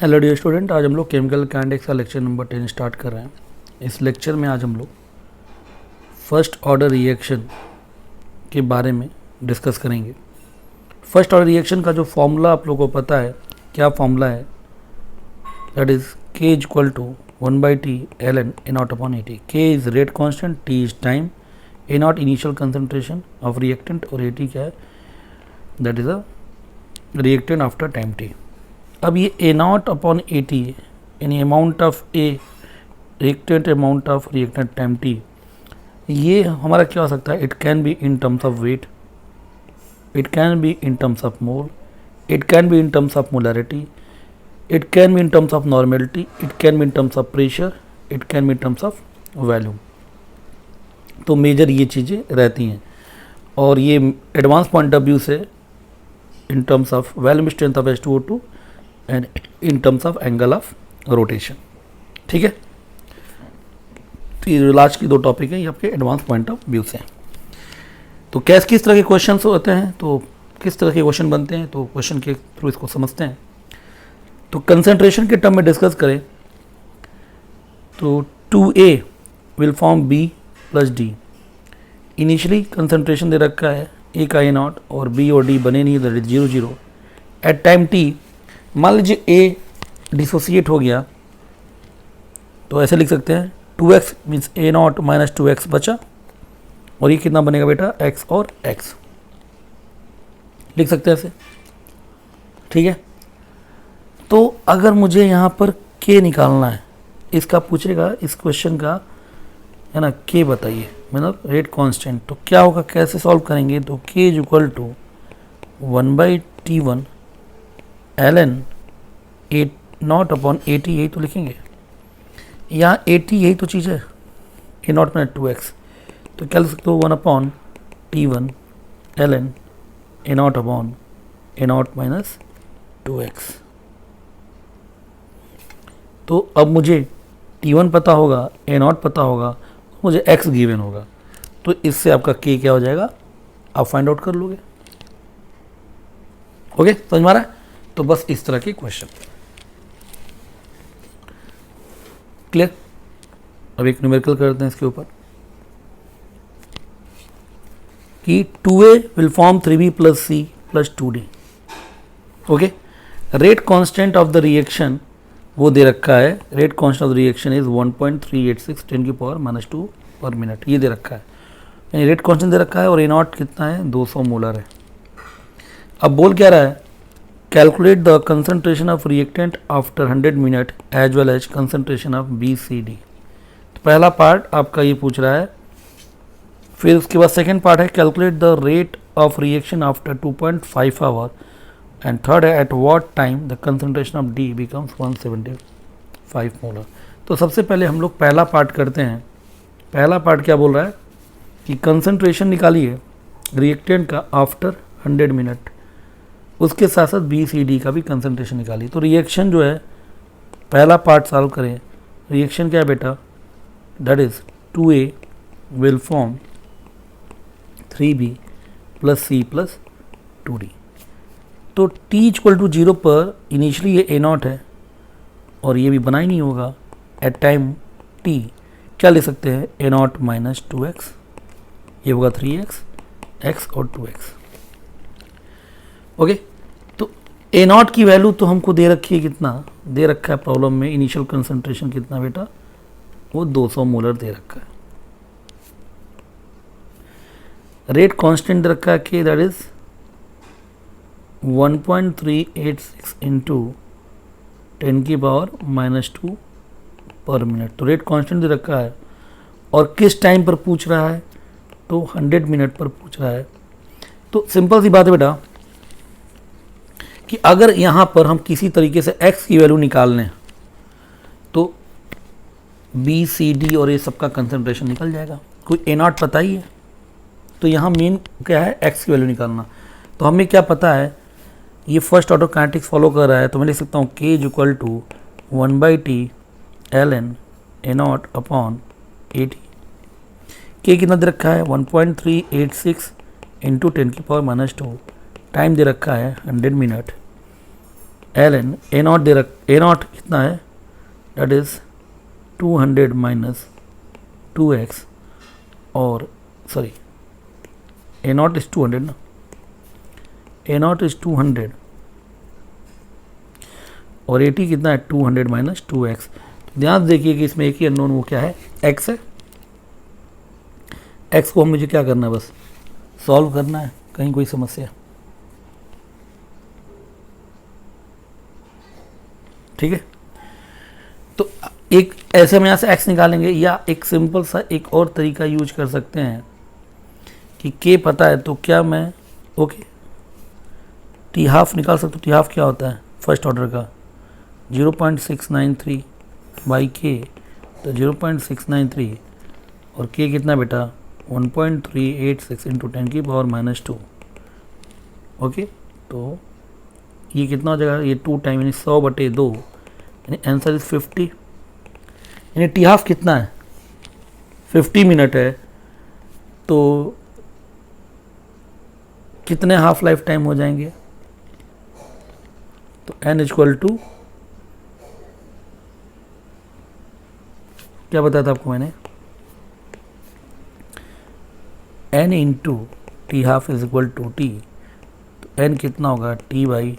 Hello dear student, आज हम लोग केमिकल काइनेटिक्स का लेक्चर नंबर 10 स्टार्ट कर रहे हैं। इस लेक्चर में आज हम लोग फर्स्ट ऑर्डर रिएक्शन के बारे में डिस्कस करेंगे। फर्स्ट ऑर्डर रिएक्शन का जो फॉर्मूला आप लोगों को पता है, क्या फॉर्मूला है? That is K equal to 1/T ln A0/AT। K इज rate constant, T is time, A0 initial concentration of reactant और AT क्या है? That is a reactant after time T। अब ये A0/AT यानी amount of a reactant amount of reactant time T, ये हमारा क्या हो सकता है? It can be in terms of weight, it can be in terms of mole, it can be in terms of molarity, it can be in terms of normality, it can be in terms of pressure, it can be in terms of volume. तो major ये चीज़ें रहती हैं और ये advance point of view से इन terms of volume strength of H2O2 and in terms of angle of rotation. ठीक है, तो ये लास्ट की दो टॉपिक है, ये आपके एडवांस पॉइंट ऑफ व्यू से हैं। तो कैसे किस तरह के क्वेश्चन होते हैं, तो किस तरह के क्वेश्चन बनते हैं, तो क्वेश्चन के थ्रू इसको समझते हैं। तो कंसंट्रेशन के टर्म में डिस्कस करें तो 2A will form B plus D। Initially concentration दे रखा है A का A0 और B और D बने नहीं, that is 0 0। At time T मान लीजिए A डिसोसिएट हो गया, तो ऐसे लिख सकते हैं 2x means A0 minus 2x बचा, और ये कितना बनेगा बेटा? x और x लिख सकते हैं ऐसे। ठीक है, तो अगर मुझे यहाँ पर k निकालना है, इसका पूछेगा इस क्वेश्चन का, है ना, k बताइए, मतलब रेट कांस्टेंट। तो क्या होगा, कैसे सॉल्व करेंगे? तो k is equal to 1/T1 ln A0/AT, यही तो लिखेंगे। यहाँ AT यही तो चीज़ है, A0 माइनस 2x, तो क्या लिख सकते हो? 1/T1 ln A0/A0 minus 2x। तो अब मुझे T1 पता होगा, A0 पता होगा, मुझे x गिवन होगा, तो इससे आपका k क्या हो जाएगा, आप फाइंड आउट कर लोगे। ओके, समझ में आ रहा है? तो बस इस तरह के क्वेश्चन क्लियर। अब एक न्यूमेरिकल करते हैं इसके ऊपर कि 2A will form 3B plus C plus 2D। Okay, rate constant of the reaction वो दे रखा है, rate constant of the reaction is 1.386 10⁻⁻2 पर मिनट, ये दे रखा है, यानी रेट कांस्टेंट दे रखा है। और A0 कितना है? 200 मोलर है। अब बोल क्या रहा है? Calculate the concentration of reactant after 100 minute as well as concentration of BCD। तो पहला पार्ट आपका ये पूछ रहा है, फिर उसके बाद सेकेंड पार्ट है calculate the rate of reaction after 2.5 hour, and third है at what time the concentration of D becomes 175 molar. तो सबसे पहले हम लोग पहला पार्ट करते हैं। पहला पार्ट क्या बोल रहा है कि कंसंट्रेशन निकालिए रिएक्टेंट का आफ्टर 100 मिनट, उसके साथ साथ BCD का भी कंसंट्रेशन निकालिए। तो रिएक्शन जो है, पहला पार्ट सॉल्व करें। रिएक्शन क्या है बेटा? That is 2A will form 3B plus C plus 2D। तो T इक्वल टू 0 पर इनिशियली ये A0 है और ये भी बना ही नहीं होगा। एट टाइम T क्या ले सकते हैं? A0 माइनस 2x, ये होगा 3x, x और 2x। ओके, तो A0 की वैल्यू तो हमको दे रखी है, कितना दे रखा है प्रॉब्लम में? इनिशियल कंसंट्रेशन कितना बेटा? वो 200 मोलर दे रखा है। रेट कांस्टेंट दे रखा है कि दैट इज 1.386 इंटू 10⁻⁻2 पर मिनट। तो रेट कांस्टेंट दे रखा है और किस टाइम पर पूछ रहा है? तो 100 मिनट पर पूछ रहा है। तो सिंपल सी बात है बेटा कि अगर यहाँ पर हम किसी तरीके से x की वैल्यू निकाल लें तो BCD और ये सबका कंसंट्रेशन निकल जाएगा। कोई A0 पता ही है, तो यहाँ मेन क्या है? x की वैल्यु निकालना। तो हमें क्या पता है? ये फर्स्ट ऑर्डर काइनेटिक्स फॉलो कर रहा है, तो मैं लिख सकता हूँ K is equal to 1/T ln A0/AT। K कितना दे रखा है? 1.386 इंटू 10⁻⁻2, टाइम दे रखा है 100 minute, l n a naught दे रख, ए नॉट कितना है, दैट इज़ 200 माइनस 2x, और सॉरी ए नॉट इज़ 200 ना, ए नॉट इज़ 200 और ए टी कितना है 200 माइनस 2x। ध्यान से देखिए कि इसमें एक ही अननोन वो क्या है, x है। x को मुझे क्या करना है, बस सॉल्व करना है, कहीं कोई समस्या, ठीक है। तो एक ऐसे में यहाँ से x निकालेंगे, या एक सिंपल सा एक और तरीका यूज कर सकते हैं कि k पता है तो क्या मैं ओके टी हाफ निकाल सकता हूँ। टी हाफ क्या होता है फर्स्ट ऑर्डर का, 0.693 बाई के, तो 0.693 और k कितना बेटा 1.386 इंटू 10 की पावर माइनस 2। ओके, तो ये कितना हो जाएगा, ये 2 टाइम यानी 100/2, यानी आंसर इज 50। यानी टी हाफ कितना है 50 मिनट है, तो कितने हाफ लाइफ टाइम हो जाएंगे, तो n इक्वल टू क्या बताया था आपको मैंने, n into t half is equal to t, तो n कितना होगा t बाई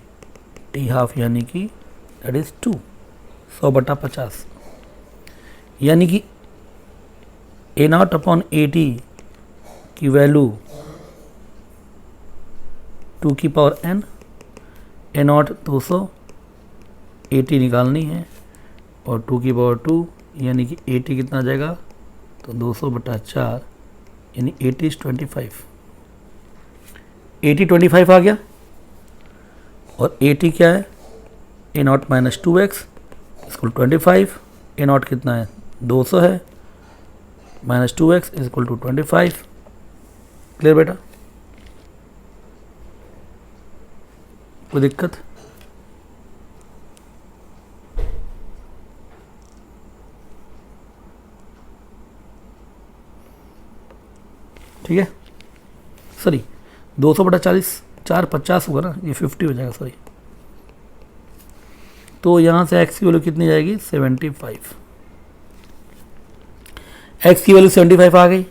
टी हाफ, यानी कि दैट इज 2, 100/50, यानी कि ए नॉट अपॉन ए टी की वैल्यू 2 की power n, A not 200, A T निकालनी है, और 2 की पावर 2 यानी कि ए टी कितना आ जाएगा, तो 200/4, यानी 80 इज 25, 80 25 आ गया। और ए टी क्या है, A naught minus 2x equal 25, A naught कितना है 200 है, minus 2x equal to 25। Clear बेटा, कोई दिक्कत? ठीक है, सॉरी 200/40, 450 होगा ना, ये 50 हो जाएगा, सॉरी। तो यहाँ से x की वैल्यू कितनी जाएगी 75, x की वैल्यू 75 आ गई।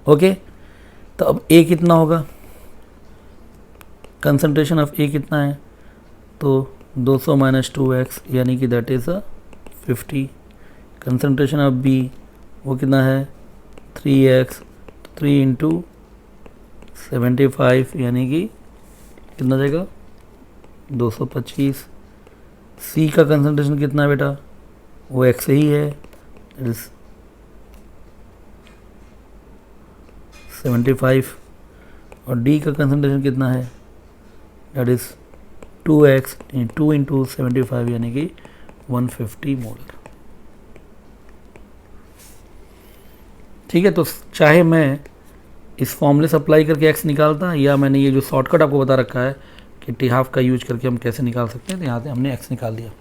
ओके, तो अब a कितना होगा, कंसंट्रेशन ऑफ a कितना है, तो 200 माइनस 2x यानी कि that is 50। Concentration of b वो कितना है 3x, 3 इंटू 75 यानी कि कितना जाएगा 225। C का कंसंट्रेशन कितना है बेटा, वो x ही है, दैट इज 75, और D का कंसंट्रेशन कितना है, दैट इज 2x, 2 इंटू 75 यानी कि 150 मोलर। ठीक है, तो चाहे मैं इस फॉर्मूले से अप्लाई करके x निकालता, या मैंने ये जो शॉर्टकट आपको बता रखा है कि टी हाफ का यूज करके हम कैसे निकाल सकते हैं, तो यहाँ से हमने x निकाल दिया,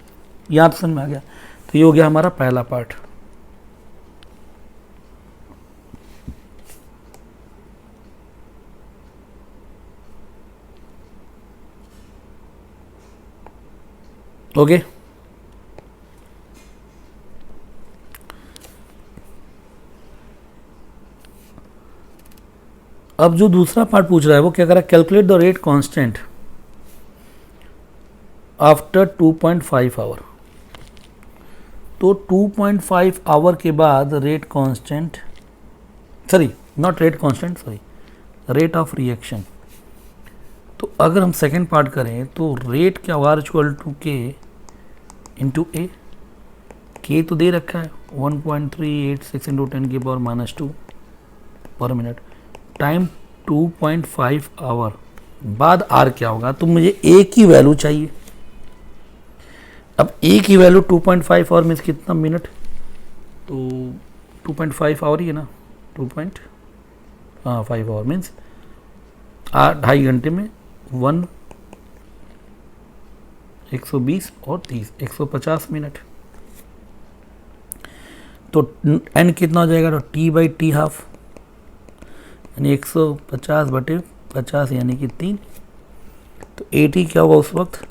यहाँ तो समझ में आ गया। तो ये हो गया हमारा पहला पार्ट। ओके, अब जो दूसरा पार्ट पूछ रहा है वो क्या कर रहा है, calculate the rate constant after 2.5 hour. तो 2.5 आवर के बाद rate constant, sorry not rate constant, sorry rate of reaction. तो अगर हम सेकेंड पार्ट करें तो रेट क्या होगा, इक्वल टू के इंटू ए, के तो दे रखा है 1.386 इंटू 10 की पावर माइनस 2 पर मिनट, टाइम 2.5 आवर बाद आर क्या होगा, तो मुझे ए की वैल्यू चाहिए। अब ए की वैल्यू 2.5 आवर मीन्स कितना मिनट, तो 2.5 आवर ही है ना, 2.5 आवर मीन्स 2.5 घंटे में 120 और 30 150 मिनट। तो एन कितना हो जाएगा, तो टी बाई टी हाफ यानी 150/50 यानी कि 3। तो 80 क्या होगा उस वक्त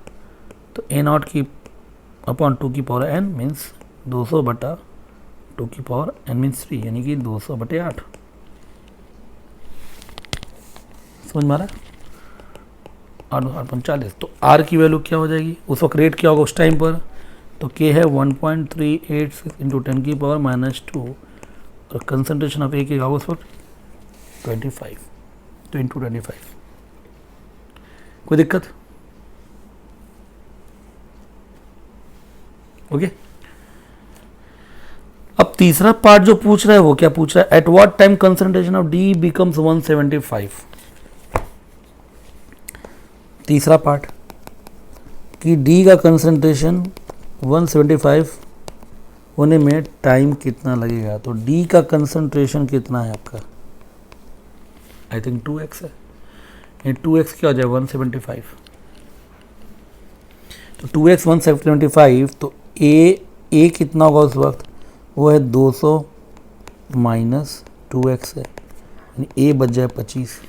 तो ए नॉट की अपॉन 2 की पावर एन मीन्स 200 बटा 2 की पावर एन मीन्स 3, यानी कि 200 बटे 8। समझ में आ रहा है? 8 तो आर की वैल्यू क्या हो जाएगी, उस वक्त रेट क्या होगा उस टाइम पर, तो के है 1.386 इंटू 10 की पावर -2 और कंसनट्रेशन ऑफ ए क्या होगा उस वक्त 25, तो इंटू 25। कोई दिक्कत? ओके। अब तीसरा पार्ट जो पूछ रहा है वो क्या पूछ रहा है, at what time concentration of D becomes 175। तीसरा पार्ट कि डी का कंसंट्रेशन 175 होने में टाइम कितना लगेगा, तो डी का कंसंट्रेशन कितना है आपका, आई थिंक 2x है, ये 2x क्या हो जाए 175, तो 2x 175, तो ए कितना होगा उस वक्त, वो है 200 माइनस 2x है, यानी ए बच जाए 25।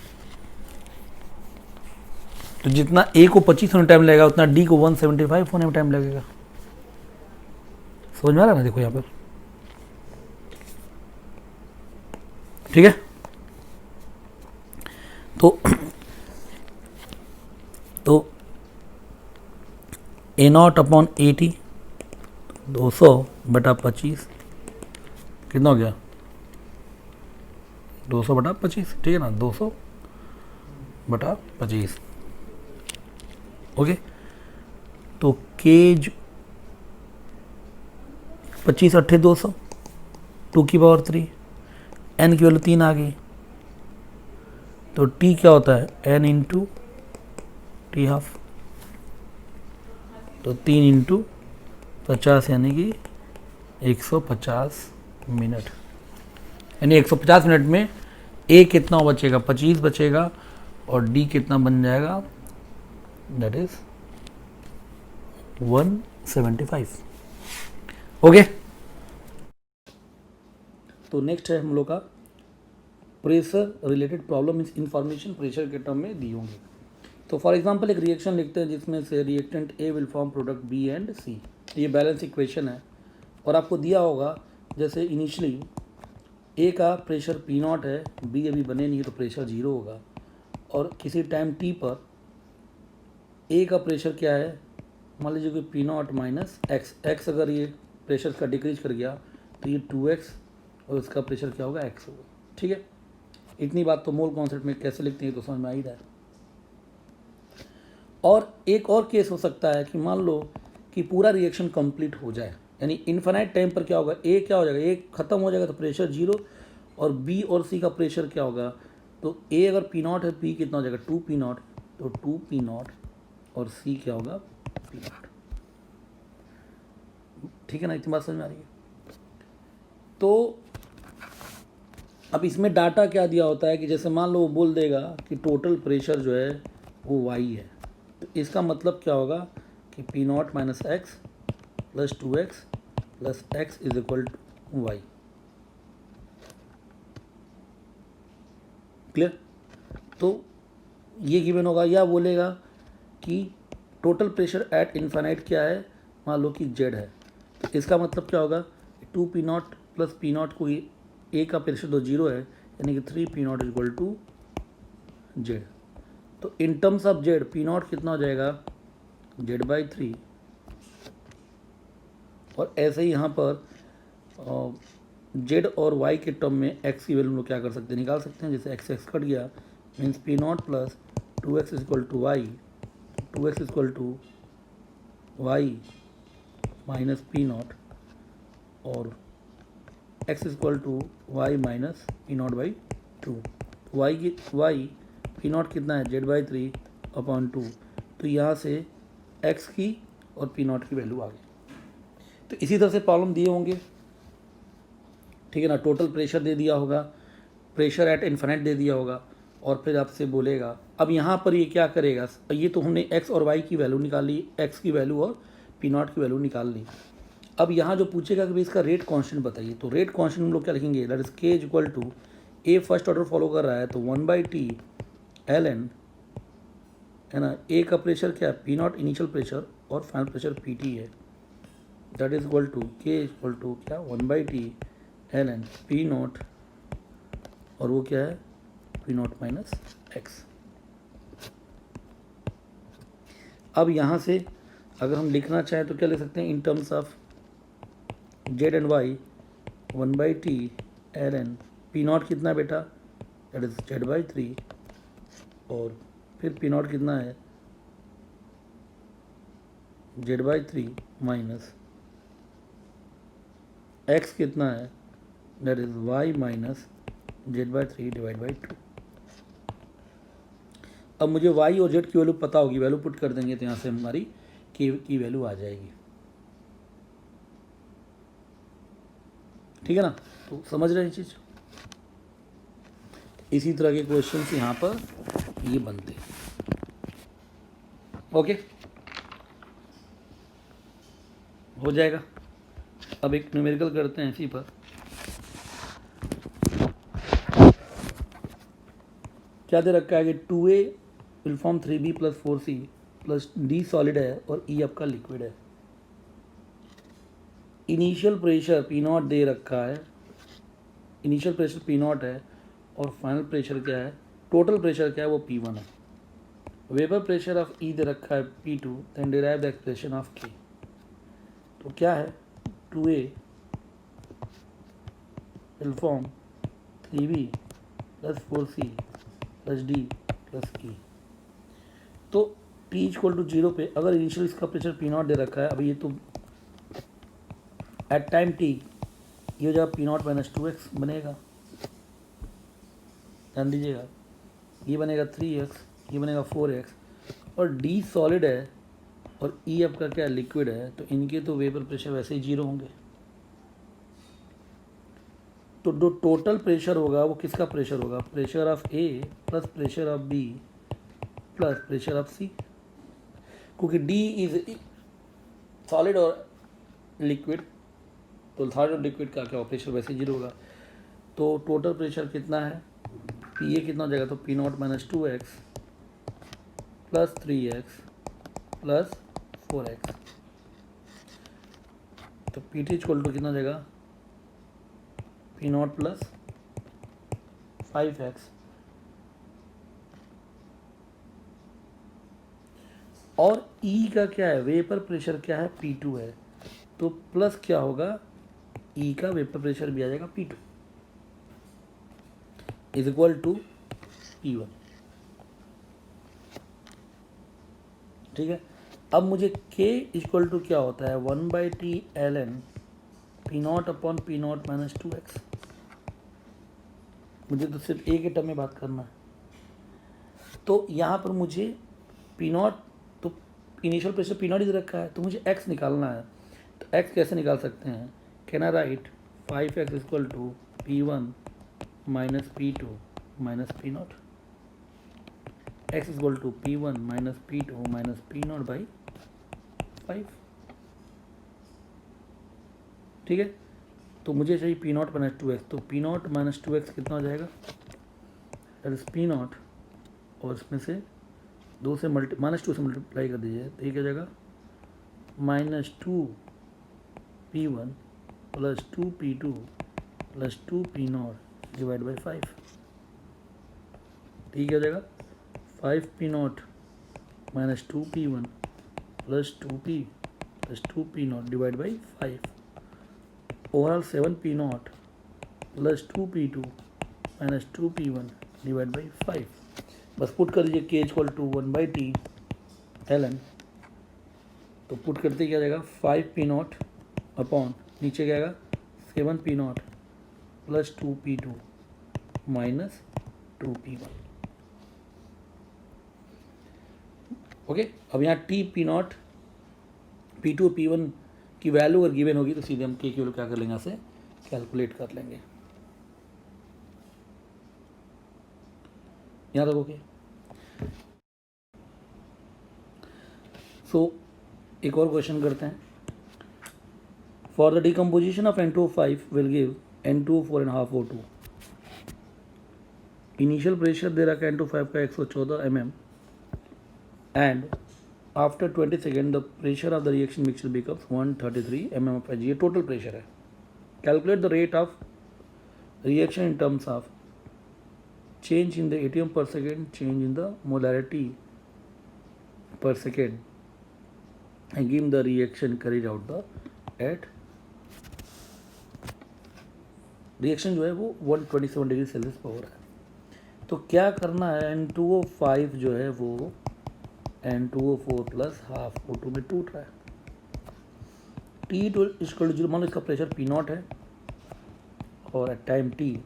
तो जितना ए को 25 होने टाइम लगेगा उतना डी को 175 होने में टाइम लगेगा। समझ में आ रहा है ना, देखो यहाँ पर, ठीक है। तो ए नॉट अपॉन 80 200 बटा 25 कितना हो गया 200 बटा 25, ठीक है ना, 200 बटा 25। ओके, तो केज 25 अट्ठे 200, 2 की पावर 3, एन की वैल्यू 3 आ गई, तो टी क्या होता है एन इंटू टी हाफ, तो 3 इंटू 50 यानी कि 150 मिनट, यानी 150 मिनट में ए कितना बचेगा 25 बचेगा और डी कितना बन जाएगा, दैट इज 175। ओके, तो नेक्स्ट है हम लोग का प्रेशर रिलेटेड प्रॉब्लम, इस इंफॉर्मेशन प्रेशर के टर्म में दी होंगी। तो फॉर एग्जांपल एक रिएक्शन लिखते हैं जिसमें से reactant A will form product B and C, ये बैलेंस इक्वेशन है और आपको दिया होगा जैसे इनिशियली ए का प्रेशर पी नॉट है, बी अभी बने नहीं तो प्रेशर 0 होगा, और किसी टाइम टी पर ए का प्रेशर क्या है, मान लीजिए कि पी नॉट माइनस एक्स, अगर ये प्रेशर का डिक्रीज कर गया तो ये 2x और उसका प्रेशर क्या होगा x होगा, ठीक है। इतनी बात तो मोल कॉन्सेप्ट में कैसे लिखते हैं तो समझ में आ ही रहा है। और एक और केस हो सकता है कि मान लो कि पूरा रिएक्शन कंप्लीट हो जाए, यानी इन्फिनाइट टाइम पर क्या होगा, ए क्या हो जाएगा, ए खत्म हो जाएगा तो प्रेशर 0, और बी और सी का प्रेशर क्या होगा, तो ए अगर पी नॉट है, पी कितना हो जाएगा 2 पी नॉट, तो 2 पी नॉट और सी क्या होगा पी नॉट, ठीक है ना, इतनी बात समझ में आ रही है। तो अब इसमें डाटा क्या दिया होता है कि जैसे मान लो वो बोल देगा कि टोटल प्रेशर जो है वो वाई है, तो इसका मतलब क्या होगा कि P naught minus x plus 2x plus x is equal to y, clear. तो ये गिवन होगा, या बोलेगा कि टोटल प्रेशर एट इन्फाइनाइट क्या है, मान लो कि जेड है, तो इसका मतलब क्या होगा 2 P naught plus P not को ए का प्रेशर तो 0 है, यानी कि 3 P naught equal to Z. तो in terms of Z P naught कितना हो जाएगा Z/3, और ऐसे ही यहाँ पर जेड और वाई के टर्म में एक्स की वैल्यू हम लोग क्या कर सकते हैं, निकाल सकते हैं। जैसे एक्स कट गया means P naught plus 2x equal to y, 2x equal to y minus P naught, और x equal to y minus P naught by 2। Y P naught कितना है Z/3 अपॉन 2, तो यहाँ से x की और P not की value आ गई। तो इसी तरह से प्रॉब्लम दिए होंगे, ठीक है ना, टोटल प्रेशर दे दिया होगा, प्रेशर एट इन्फिनिट दे दिया होगा, और फिर आपसे बोलेगा अब यहाँ पर ये क्या करेगा, ये तो हमने x और y की वैल्यू निकाल ली, x की वैल्यू और पी नॉट की वैल्यू निकाल ली। अब यहाँ जो पूछेगा कि भाई इसका रेट कांस्टेंट बताइए, तो रेट कांस्टेंट हम लोग क्या लिखेंगे, that is k equal to a first order follow कर रहा है तो 1/t ln, है ना, ए का प्रेशर क्या है पी नॉट इनिशियल प्रेशर और फाइनल प्रेशर पी टी है, दैट इज इक्वल टू के इक्वल टू क्या 1/T ln पी नॉट, और वो क्या है पी नॉट माइनस एक्स। अब यहाँ से अगर हम लिखना चाहें तो क्या लिख सकते हैं, in terms of Z and y 1/T ln P naught कितना है बेटा, दैट इज Z/3, और फिर पी नॉट कितना है Z/3 माइनस एक्स कितना है, that is y minus Z/3 divide by 2। अब मुझे वाई और जेड की वैल्यू पता होगी, वैल्यू पुट कर देंगे तो यहाँ से हमारी के की वैल्यू आ जाएगी। ठीक है ना, तो समझ रहे हैं चीज़। इसी तरह के क्वेश्चंस यहाँ पर ये बनते हैं। ओके, हो जाएगा। अब एक न्यूमेरिकल करते हैं इसी पर। क्या दे रखा है कि 2A will form 3B plus 4C plus D solid है और E आपका लिक्विड है। Initial pressure P not they रखा है, इनिशियल प्रेशर P नॉट है और फाइनल प्रेशर क्या है, टोटल प्रेशर क्या है वो P1 है। वेपर प्रेशर ऑफ E दे रखा है P2, then derive the expression of K। तो क्या है 2A will form 3B plus 4C plus D plus E। तो T इक्वल टू 0 पे अगर इनिशियल इसका प्रेशर P नॉट दे रखा है, अभी ये तो एट टाइम T ये हो जाएगा P नॉट माइनस 2x बनेगा, ध्यान दीजिएगा, ये बनेगा 3x, ये बनेगा 4x, और D सॉलिड है और E आपका क्या लिक्विड है, तो इनके तो वेपर प्रेशर वैसे ही 0 होंगे। तो जो टोटल प्रेशर होगा वो किसका प्रेशर होगा, pressure of A plus pressure of B plus pressure of C, क्योंकि D इज सॉलिड और लिक्विड, तो सॉलिड और लिक्विड का क्या प्रेशर वैसे ही 0 होगा। तो टोटल प्रेशर कितना है, पी ए कितना हो जाएगा, तो P not minus 2x plus 3x plus 4x, तो पी टी इक्वल टू कितना हो जाएगा P नॉट प्लस 5x, और E का क्या है, वेपर प्रेशर क्या है P2 है, तो प्लस क्या होगा E का वेपर प्रेशर भी आ जाएगा P2 is equal to P1। ठीक है, अब मुझे K इक्वल टू क्या होता है 1/T ln P not upon P not minus 2x। मुझे तो सिर्फ A के टर्म में बात करना है, तो यहाँ पर मुझे P नॉट, तो इनिशियल प्रेशर P नॉट इधर रखा है, तो मुझे x निकालना है। तो x कैसे निकाल सकते हैं, can I write 5x equal to P1 minus P2 minus P naught, x equal to P1 minus P2 minus P naught by 5। ठीक है, तो मुझे चाहिए P नॉट माइनस 2x, तो P नॉट माइनस 2x कितना हो जाएगा, दैट इज P नॉट, और इसमें से माइनस 2 से मल्टीप्लाई कर दीजिए, तो ये क्या हो जाएगा minus 2P1 plus 2P2 plus 2P naught divide by 5। ठीक हो जाएगा 5P naught minus 2P1 plus 2P plus 2P naught divide by 5, overall 7P naught plus 2P2 minus 2P1 divide by 5। बस पुट कर दीजिए K equal to 1/T ln, तो put करते क्या जाएगा 5P नॉट अपॉन नीचे क्या आएगा 7P naught plus 2P2 minus 2P1। Okay, अब यहाँ P नॉट P2 और P1 की वैल्यू अगर गिवन होगी तो सीधे हम K की वैल्यू क्या कर लेंगे, यहाँ से कैलकुलेट कर लेंगे। यहाँ तक ओके। सो एक और क्वेश्चन करते हैं। For the decomposition of N2O5 will give N2O4.5 O2। Initial pressure दे रखा है N2O5 का 114 mm and after 20 second the pressure of the reaction mixture becomes 133 mmHg, ये टोटल प्रेशर है. Calculate the rate of reaction in terms of change in the atm per second, change in the molarity per second, and give the reaction carried out the at reaction जो है वो 127 degree Celsius पर हो रहा है. तो क्या करना है, N2O5 जो है वो N2O4 प्लस हाफ O2 में टूट रहा है. T इक्वल टू 0, मान लो इसका प्रेशर P0 है और at time T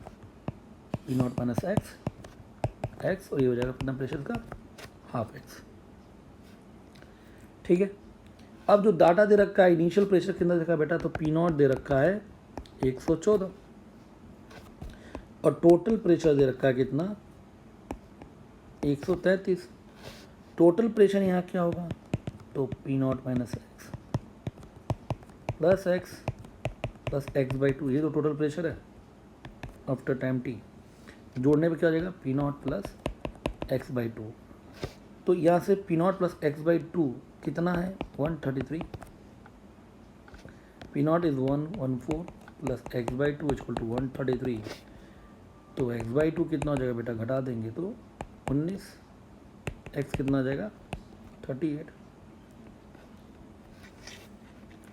P0 minus x और ये हो जाएगा कितना प्रेशर का हाफ एक्स. ठीक है. अब जो डाटा दे रखा है इनिशियल प्रेशर कितना देखा बेटा, तो P0 दे रखा है 114 और टोटल प्रेशर दे रखा है कितना 133. टोटल प्रेशर यहाँ क्या होगा, तो P0 minus x plus x by 2, ये तो टोटल प्रेशर है आफ्टर टाइम T. जोड़ने पे क्या हो जाएगा P0 प्लस एक्स बाई 2. तो यहाँ से P0 प्लस एक्स बाई 2 कितना है 133. P0 is 114 plus x by 2 equal to 133. तो एक्स बाई 2 कितना हो जाएगा बेटा, घटा देंगे तो 19, एक्स कितना आ जाएगा 38.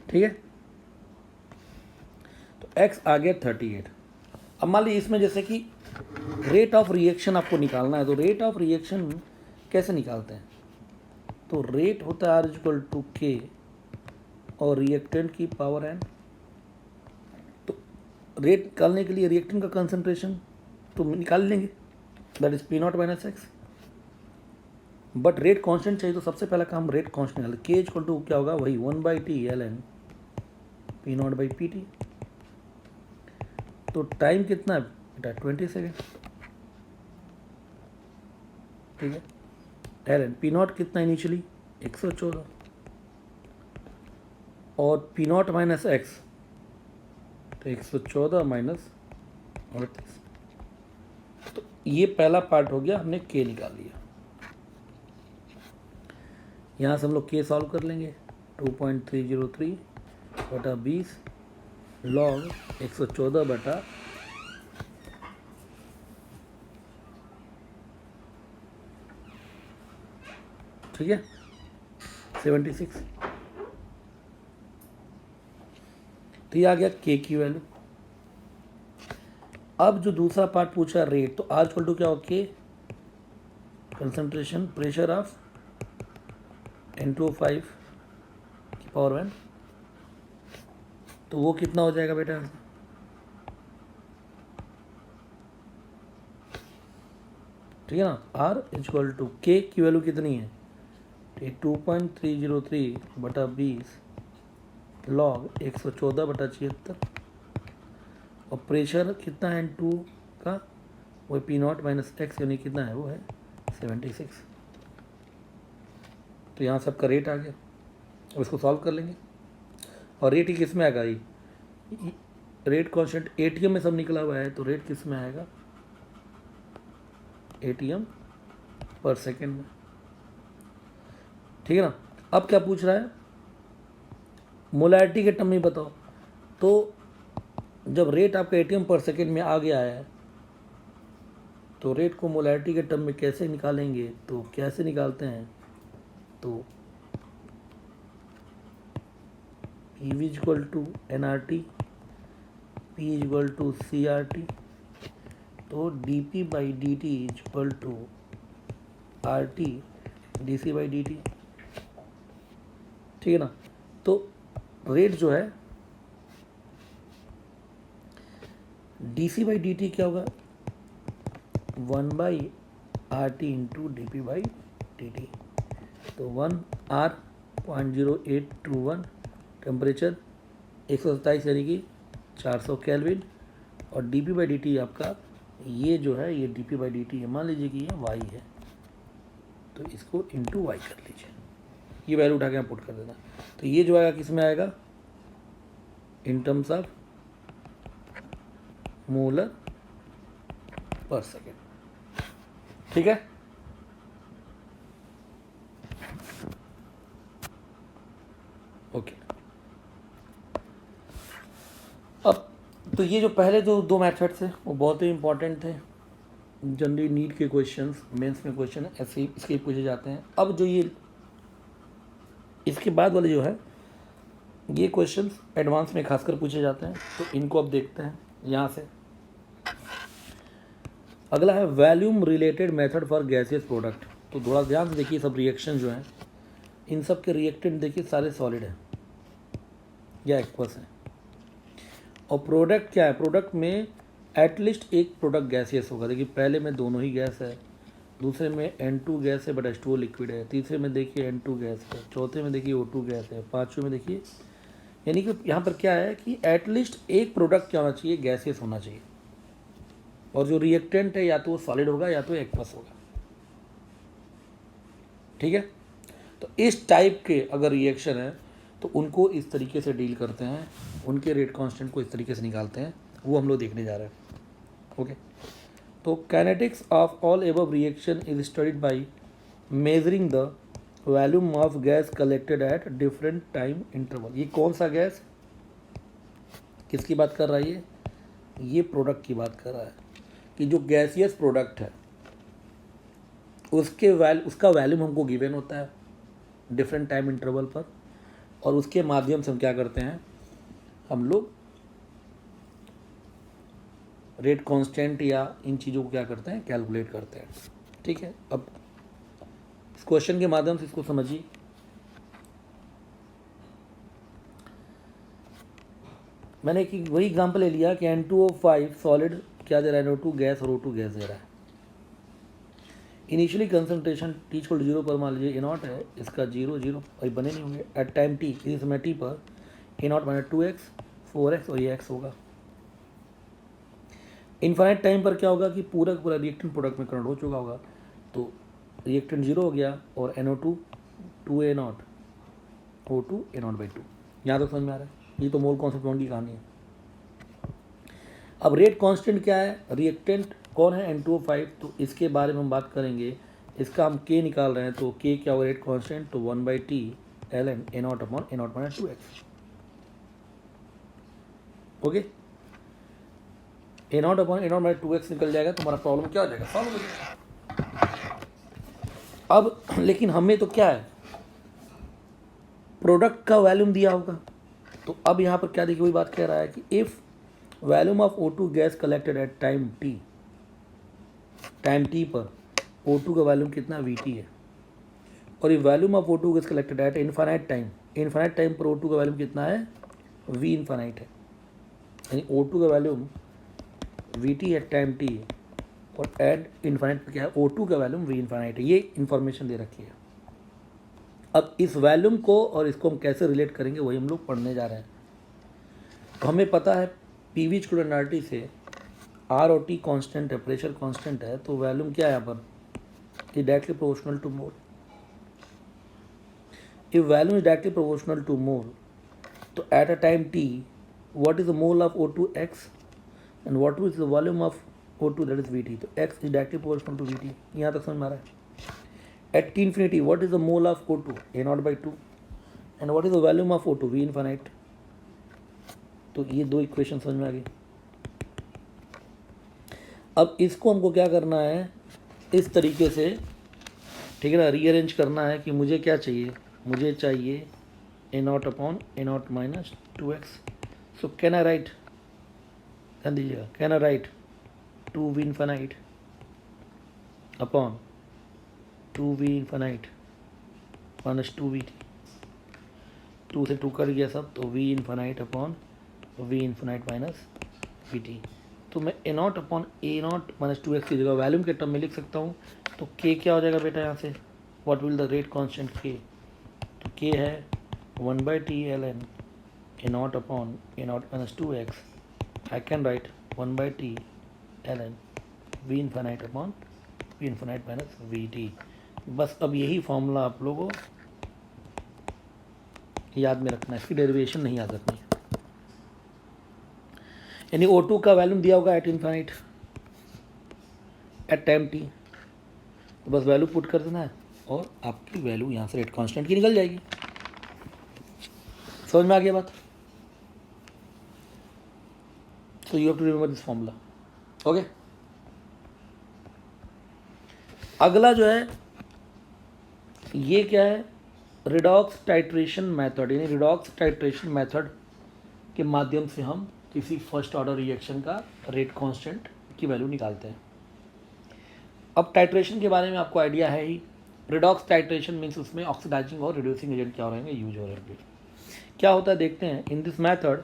ठीक है. तो एक्स आ गया 38. अब मान लीजिए इसमें जैसे कि रेट ऑफ रिएक्शन आपको निकालना है, तो रेट ऑफ रिएक्शन कैसे निकालते हैं, तो रेट होता है आर इक्वल टू के और रिएक्टेंट की पावर एन. तो रेट निकालने के लिए रिएक्टेंट का कंसंट्रेशन तो निकाल लेंगे, that is P0 minus x. But rate constant चाहिए तो सबसे पहला काम रेट कांस्टेंट निकाल. के इक्वल टू क्या होगा, वही 1/T ln P0 by PT. तो टाइम कितना है बेटा 20 सेकेंड. ठीक है. ln P0 कितना इनिशियली 114 और P0 माइनस एक्स तो 114 माइनस 38. तो ये पहला पार्ट हो गया, हमने के निकाल लिया. यहाँ से हम लोग के सॉल्व कर लेंगे. 2.303 बटा 20 लॉग 114 बटा ठीक है 76. तो ये आ गया के की वैल्यू. अब जो दूसरा पार्ट पूछा रेट, तो आर इक्वल टू क्या हो, के कंसंट्रेशन प्रेशर ऑफ N2O5 की पावर 1. तो वो कितना हो जाएगा बेटा, ठीक है ना. आर इक्वल टू के की वैल्यू कितनी है, 2.303 बटा 20 लॉग 114 बटा 76 और प्रेशर कितना है N2 का, वो P0 माइनस एक्स यानी कितना है, वो है 76. तो यहाँ सबका रेट आ गया. अब इसको सॉल्व कर लेंगे और रेट ही किस में आएगा, ये रेट कांस्टेंट एटीएम में सब निकला हुआ है, तो रेट किस में आएगा एटीएम पर सेकेंड में. ठीक है ना. अब क्या पूछ रहा है, मोलैरिटी के टर्म में बताओ. तो जब रेट आपका एटीएम पर सेकेंड में आ गया है तो रेट को मोलैरिटी के टर्म में कैसे निकालेंगे, तो कैसे निकालते हैं, तो PV equal to NRT, P equal to CRT, तो DP by DT equal to RT DC by DT. ठीक है ना. तो रेट जो है DC बाई DT क्या होगा 1/RT into DP by DT. तो 1R.0821 टेम्परेचर 127 यानी कि 400 केल्विन और DP बाई DT आपका ये जो है ये DP बाई DT है, मान लीजिए कि ये Y है तो इसको इंटू Y कर लीजिए, ये वैल्यू उठा के यहाँ पुट कर देना. तो ये जो आएगा किस में आएगा, इन टर्म्स ऑफ मोलर पर सेकेंड. ठीक है. ओके, अब तो ये जो पहले जो दो मेथड थे वो बहुत ही इंपॉर्टेंट थे, जनरली नीट के क्वेश्चंस, मेंस में क्वेश्चन ऐसे ही इसके पूछे जाते हैं। अब जो ये इसके बाद वाले जो है ये क्वेश्चंस एडवांस में खासकर पूछे जाते हैं, तो इनको अब देखते हैं यहाँ से। अगला है volume related method for gaseous product. तो थोड़ा ध्यान से देखिए, सब रिएक्शन जो हैं इन सब के रिएक्टेंट देखिए सारे सॉलिड हैं या एक्वस हैं, और प्रोडक्ट क्या है, प्रोडक्ट में एटलीस्ट एक प्रोडक्ट गैसियस होगा। देखिए पहले में दोनों ही गैस है, दूसरे में N2 गैस है बट H2O लिक्विड है, तीसरे में देखिए N2 गैस है, चौथे में देखिए O2 गैस है, पाँचवें में देखिए, यानी कि यहाँ पर क्या है कि एटलीस्ट एक प्रोडक्ट क्या होना चाहिए, गैसियस होना चाहिए। और जो रिएक्टेंट है या तो वो सॉलिड होगा या तो एक्वस होगा। ठीक है, तो इस टाइप के अगर रिएक्शन है तो उनको इस तरीके से डील करते हैं, उनके रेट कांस्टेंट को इस तरीके से निकालते हैं, वो हम लोग देखने जा रहे हैं। ओके, तो kinetics of all above reaction is studied by measuring the volume of gas collected at different time interval. ये कौन सा गैस, किसकी बात कर रहा है ये प्रोडक्ट की बात कर रहा है कि जो गैसियस प्रोडक्ट है उसका वैल्यूम हमको गिवन होता है डिफरेंट टाइम इंटरवल पर, और उसके माध्यम से हम क्या करते हैं, हम लोग रेट कांस्टेंट या इन चीज़ों को क्या करते हैं, कैलकुलेट करते हैं। ठीक है, अब इस क्वेश्चन के माध्यम से इसको समझिए। मैंने एक वही एग्जांपल ले लिया कि N2O5 सॉलिड क्या दे रहा है, NO2 गैस और O2 गैस दे रहा है। इनिशियली कंसंट्रेशन T = 0 पर मान लीजिए A0 है, इसका 0 0 और बने नहीं होंगे। एट टाइम T, इस समय T पर A0 - 2x 4x और ये x होगा। इनफाइनाइट टाइम पर क्या होगा कि पूरा का पूरा रिएक्टेंट प्रोडक्ट में कन्वर्ट हो चुका होगा, तो रिएक्टेंट 0 हो गया और NO2 2A0 O2 A0/2। यहाँ तक समझ में आ रहा है, ये तो मोल कॉन्सेप्ट की कहानी है। अब रेट कांस्टेंट क्या है, रिएक्टेंट कौन है, N2O5, तो इसके बारे में हम बात करेंगे। इसका हम K निकाल रहे हैं, तो K क्या होगा, रेट कांस्टेंट, तो 1/T ln A0/A0 - 2x। Okay, A0/A0 - 2x निकल जाएगा तो हमारा प्रॉब्लम क्या हो जाएगा, सॉल्व हो जाएगा। अब लेकिन हमें तो क्या है, प्रोडक्ट का वैल्यूम दिया होगा, तो अब यहाँ पर क्या देखिए, वही बात कह रहा है कि if volume of O2 gas collected at time T पर O2 का वैल्यूम कितना Vt है, और ये volume of O2 gas collected at infinite time पर O2 का वैल्यूम कितना है, V इनफाइनाइट है, यानी O2 का volume Vt at time T और एट इनफाइनाइट पर क्या है, O2 का वैल्यूम V इनफाइनाइट है। ये इन्फॉर्मेशन दे रखी है। अब इस वैल्यूम को और इसको हम कैसे रिलेट करेंगे वही हम लोग पढ़ने जा रहे हैं। तो हमें पता है PV = RT से R और T कांस्टेंट है, प्रेशर कांस्टेंट है, तो वैल्यूम क्या है यहाँ पर, ये directly proportional to mole. If volume is directly proportional to mole, तो at a time T what is the mole of O2 x and what is the volume of O2 that is Vt, तो x is directly proportional to Vt। यहाँ तक समझ में आ रहा है। At T infinity what is the mole of O2, A0/2 and what is the volume of O2, V infinite। तो ये दो इक्वेशन समझ में आ गई। अब इसको हमको क्या करना है, इस तरीके से, ठीक है ना, रीअरेंज करना है कि मुझे क्या चाहिए, मुझे चाहिए A0/A0 - 2x। So can I right, ध्यान दीजिएगा, can I right 2V infinite upon 2V infinite minus 2Vt, 2 से 2 कट गया सब, तो V infinite upon V infinite minus Vt। तो मैं A0/A0 - 2x की जगह वैल्यूम के टर्म में लिख सकता हूँ। तो K क्या हो जाएगा बेटा, यहाँ से what will the rate constant K, तो K है 1/T ln A0/A0 - 2x। I can right 1/T ln V infinite upon V infinite minus Vt। बस अब यही फॉर्मूला आप लोगों को याद में रखना है, इसकी डेरिवेशन नहीं याद रखनी है। यानी O2 का वैल्यूम दिया होगा at infinite at time T, तो बस वैल्यू पुट कर देना है और आपकी वैल्यू यहाँ से रेट कांस्टेंट की निकल जाएगी। समझ में आ गया बात? So you have to remember this formula. Okay, अगला जो है ये क्या है, रिडॉक्स टाइट्रेशन मेथड, यानी रिडॉक्स टाइट्रेशन मेथड के माध्यम से हम किसी फर्स्ट ऑर्डर रिएक्शन का रेट कांस्टेंट की वैल्यू निकालते हैं। अब टाइट्रेशन के बारे में आपको आइडिया है ही। रिडॉक्स टाइट्रेशन मीन्स उसमें ऑक्सीडाइजिंग और रिड्यूसिंग एजेंट क्या हो रहेंगे, यूज हो रहेंगे। क्या होता है देखते हैं। In this method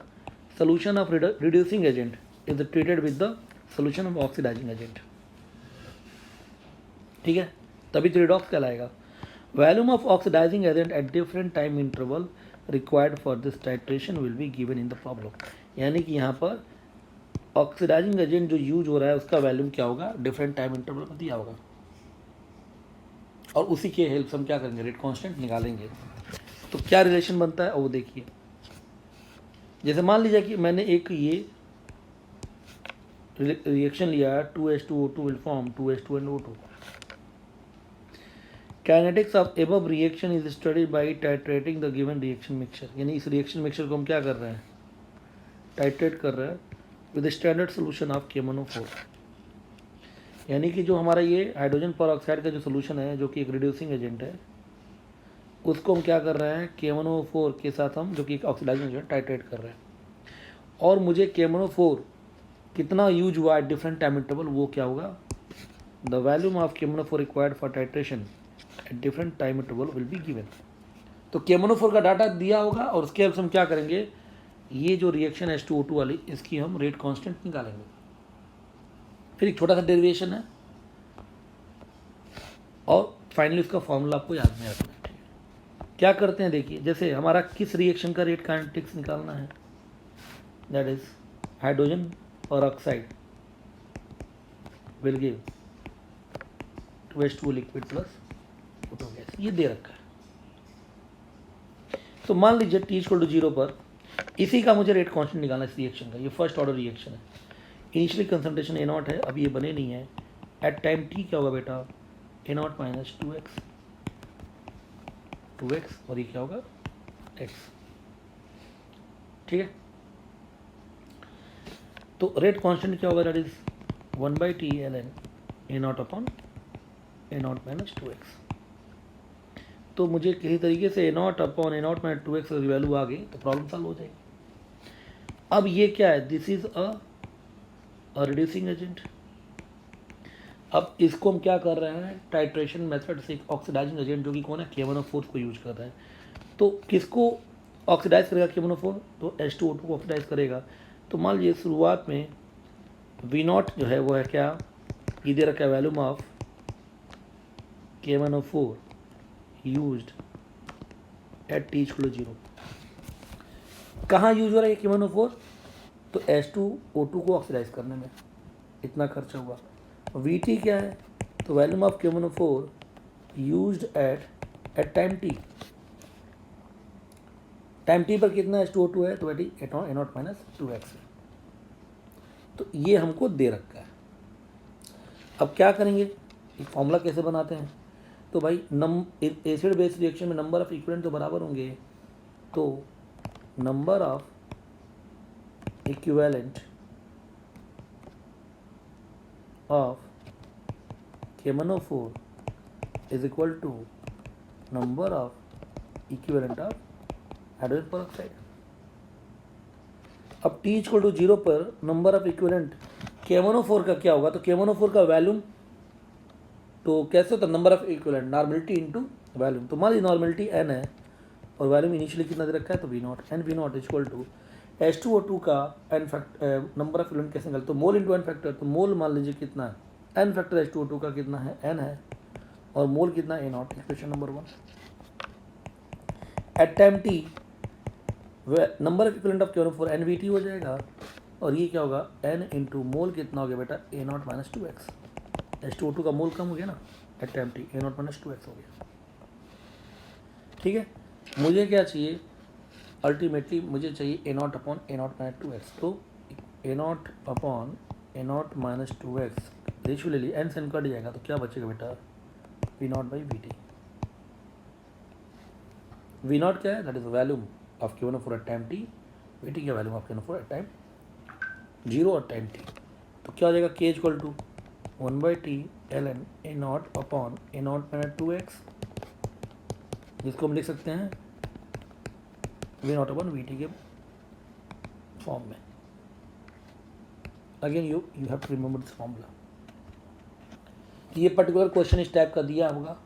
solution of reducing agent is treated with the solution of oxidizing agent। ठीक है, तभी तो रिडॉक्स कहलाएगा। Volume of oxidising agent at different time interval required for this titration will be given in the problem. यानी कि यहाँ पर oxidising agent जो यूज हो रहा है उसका वैल्यूम क्या होगा, डिफरेंट टाइम इंटरवल में दिया होगा, और उसी के हेल्प से हम क्या करेंगे, रेट कांस्टेंट निकालेंगे। तो क्या रिलेशन बनता है और वो देखिए। जैसे मान लीजिए कि मैंने एक ये रिएक्शन लिया है, 2H2O2 will form 2H2 and O2। Kinetics of above reaction is studied by titrating the given reaction mixture. यानी इस रिएक्शन मिक्सचर को हम क्या कर रहे हैं, टाइट्रेट कर रहे हैं with standard solution of KMnO4। यानी कि जो हमारा ये हाइड्रोजन परऑक्साइड का जो सोल्यूशन है, जो कि एक रिड्यूसिंग एजेंट है, उसको हम क्या कर रहे हैं, KMnO4 के साथ हम, जो कि एक ऑक्सीडाइजिंग एजेंट, टाइट्रेट कर रहे हैं। और मुझे KMnO4 कितना यूज हुआ है डिफरेंट टाइम इंटरवल, वो क्या होगा, the volume of KMnO4 required for titration at different time interval will be given. तो KMnO4 का डाटा दिया होगा और उसके हम क्या करेंगे, ये जो रिएक्शन है H2O2 वाली, इसकी हम रेट कांस्टेंट निकालेंगे। फिर एक छोटा सा डेरिवेशन है और फाइनली उसका फॉर्मूला आपको याद में रखना है। क्या करते हैं देखिए, जैसे हमारा किस रिएक्शन का रेट काइनेटिक्स निकालना है, that is hydrogen peroxide will give 2H2 liquid plus O2 gas, ये दे रखा है। तो मान लीजिए T=0 पर इसी का मुझे रेट कांस्टेंट निकालना है इस रिएक्शन का। ये फर्स्ट ऑर्डर रिएक्शन है, इनिशियली कंसंट्रेशन A0 है, अब ये बने नहीं है। एट टाइम T क्या होगा बेटा, A0 माइनस 2x और ये क्या होगा, x। ठीक है, तो रेट कांस्टेंट क्या होगा, that is 1/T ln A0 upon A0 minus 2x। तो मुझे किसी तरीके से A0 upon A0 minus 2x की वैल्यू आ गई तो प्रॉब्लम सॉल्व हो जाएगी। अब ये क्या है, this is a reducing agent. अब इसको हम क्या कर रहे हैं, टाइट्रेशन मेथड से एक ऑक्सीडाइजिंग एजेंट, जो कि कौन है, KMnO4 को यूज कर रहे हैं। तो किसको ऑक्सीडाइज करेगा KMnO4, तो H2O2 को ऑक्सीडाइज करेगा। तो मान लीजिए शुरुआत में V0 जो है वो है क्या, ये दे रखा है volume of KMnO4 used eight T=0। कहाँ यूज हो रहा है KMnO4, तो H2O2 को ऑक्सीडाइज करने में इतना खर्चा हुआ। VT क्या है, तो volume of KMnO4 used eight time T। Time T पर कितना H2O2 है, तो A0 माइनस 2x है। तो ये हमको दे रखा है। अब क्या करेंगे, एक फॉर्मूला कैसे बनाते हैं, तो भाई एसिड बेस रिएक्शन में नंबर ऑफ इक्विवेलेंट तो बराबर होंगे, तो number of equivalent of KMnO4 is equal to number of equivalent of hydrogen peroxide. अब T=0 पर नंबर ऑफ इक्विवेलेंट KMnO4 का क्या होगा, तो KMnO4 का वैल्यूम तो कैसे होता है, number of equivalent, normality into volume. तो मान लीजिए नॉर्मलिटी n है और वैल्यूम इनिशियली कितना दे रखा है, तो V0 and V0 equal to H2O2 का n factor, number of equivalent कैसे निकलता, तो मोल इंटू n फैक्टर। तो मोल मान लीजिए कितना है, n फैक्टर H2O2 का कितना है, n है, और मोल कितना है, A0। Equation number 1। At time T number of equivalent of KMnO4 NVT हो जाएगा, और ये क्या होगा, n इंटू मोल कितना हो गया बेटा, A0 माइनस 2x। H2O2 का मोल कम हो गया ना eight time T, A0 minus 2x हो गया। ठीक है, मुझे क्या चाहिए, अल्टीमेटली मुझे चाहिए A0 upon A0 minus 2x। तो A0 upon A0 minus 2x ratio ले लिया, n से n कट जाएगा, तो क्या बचेगा बेटा, V0 बाई VT। V0 क्या है, that is volume of Q1 for at time t, Vt का value of Q1 for at time 0 और टाइम t। तो क्या हो जाएगा K equal to 1/t ln a naught upon a naught minus 2x, जिसको हम लिख सकते हैं v नॉट अपॉन Vt के फॉर्म में। Again you have to remember this formula. ये पर्टिकुलर क्वेश्चन इस टाइप का दिया होगा,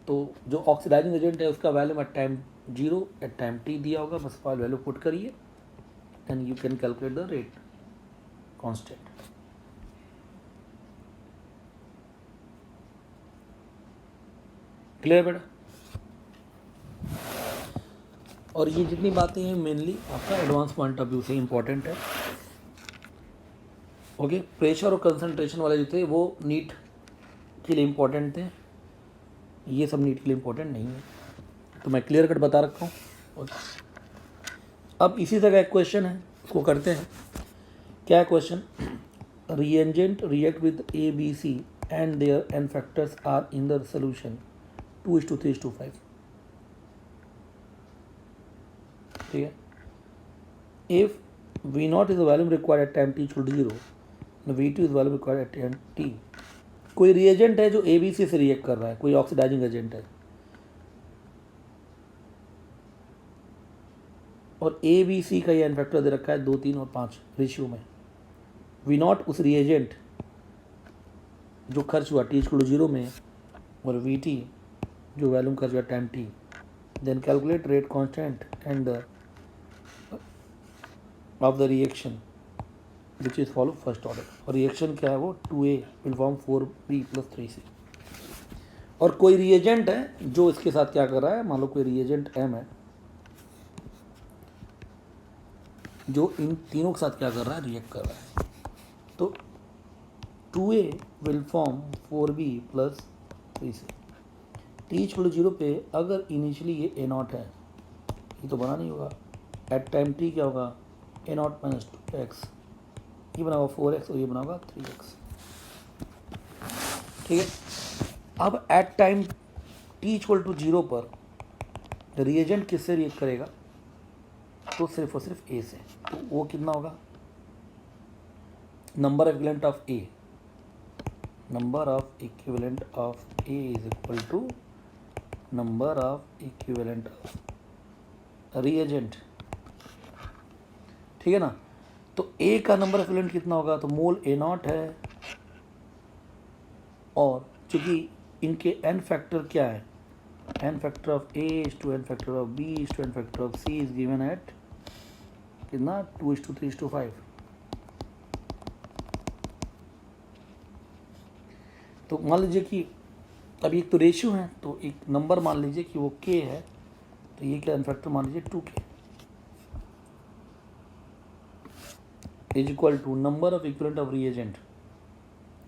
तो जो ऑक्सीडाइजिंग एजेंट है उसका value at time 0 at time t दिया होगा, बस फाइल वैल्यू पुट करिए and you can calculate the rate constant. Clear बेटा? और ये जितनी बातें हैं मेनली आपका एडवांस पॉइंट ऑफ व्यू से इंपॉर्टेंट है। ओके, प्रेशर और कंसंट्रेशन वाले जो थे वो नीट के लिए इम्पोर्टेंट थे, ये सब नीट के लिए इम्पोर्टेंट नहीं है, तो मैं क्लियर कट बता रखा हूँ। अब इसी तरह एक क्वेश्चन है, उसको करते हैं। क्या है question? Reagent react with A B C and there n factors are in the solution 2:3:5। ठीक है, if V naught is the volume required at time t equal to 0, V2 is volume required at time t। कोई reagent है जो ABC से react कर रहा है, कोई ऑक्सीडाइजिंग एजेंट है, और ABC का ये एन फैक्टर दे रखा है 2, 3 और 5 रेशियो में। V नॉट उस रिएजेंट जो खर्च हुआ t इक्वल टू 0 में, और Vt जो वैल्यूम खर्च हुआ time t। Then calculate rate constant and of the reaction which is follow first order. और रिएक्शन क्या है वो 2A will form 4B plus 3C। और कोई रिएजेंट है जो इसके साथ क्या कर रहा है, मान लो कोई रिएजेंट M है जो इन तीनों के साथ क्या कर रहा है, रिएक्ट कर रहा है। तो 2A will form 4B plus 3C। t equal to 0 पे अगर इनिशियली ये A नॉट है, ये तो बना नहीं होगा, एट टाइम t क्या होगा, A नॉट माइनस 2x, ये बना होगा 4x और ये बना होगा 3x। ठीक है, अब at time t equal to 0 पर रिएजेंट किससे रिएक्ट करेगा, तो सिर्फ और सिर्फ A से। तो वो कितना होगा, number equivalent of A, number of equivalent of A is equal to number of equivalent of reagent. ठीक है ना? तो A का नंबर इक्विवेलेंट कितना होगा, तो मोल A नॉट है, और चूंकि इनके n फैक्टर क्या है, n factor of A is to n factor of B is to n factor of C is given at कितना 2:3:5। तो मान लीजिए कि अभी एक तो रेशियो है, तो एक नंबर मान लीजिए कि वो K है, तो ये क्या n फैक्टर मान लीजिए 2K is equal to number of equivalent of reagent.